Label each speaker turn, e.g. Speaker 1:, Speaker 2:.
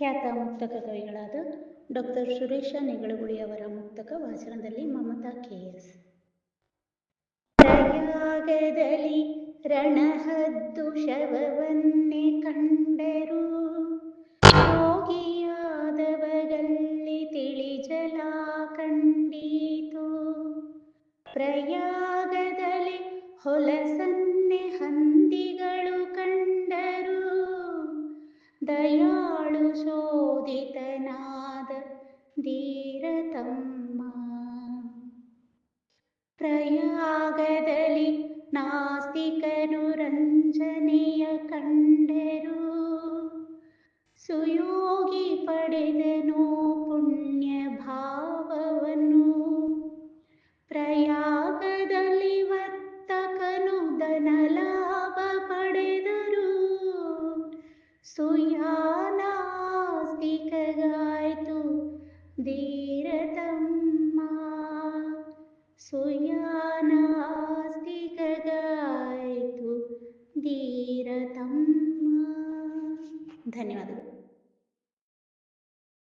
Speaker 1: ಖ್ಯಾತ ಮುಕ್ತಕ ಕವಿಗಳಾದ doctor Suresh ನೆಗಳಗುಳಿಯವರ ಮುಕ್ತಕ ವಾಚನದಲ್ಲಿ Mamata KS. ಪ್ರಯಾಗದಲ್ಲಿ ರಣಹದ್ದು ಶವವನ್ನೇ ಕಂಡರು, ರೋಗಿಯಾದವರಲ್ಲಿ ತಿಳಿಜಲ ಕಂಡೀತು. ಪ್ರಯಾಗದಲ್ಲಿ ಹೊಲಸನ್ನೆ ಹಂದಿಗಳು ಕಂಡರು, ದಯಾಳು ಶೋಧಿತನಾದ ಧೀರತಮ್ಮ. ಪ್ರಯಾಗದಲ್ಲಿ ನಾಸ್ತಿಕನು ರಂಜನೆಯ ಕಂಡರು, ಸುಯೋಗಿ ಪಡೆದನೋ ಪುಣ್ಯ ಭಾವವನ್ನು. ಪ್ರಯಾಗದಲ್ಲಿ ವರ್ತಕನು ಧನಲಾಭ ಪಡೆದರು, ಸುಯಾನಾಸ್ತಿಕಗಾಯ್ತು ಧೀರತಮ್ಮ. ಸುಯಾನಾಸ್ತಿಕಗಾಯ್ತು ಧೀರತಮ್ಮ. ಧನ್ಯವಾದಗಳು.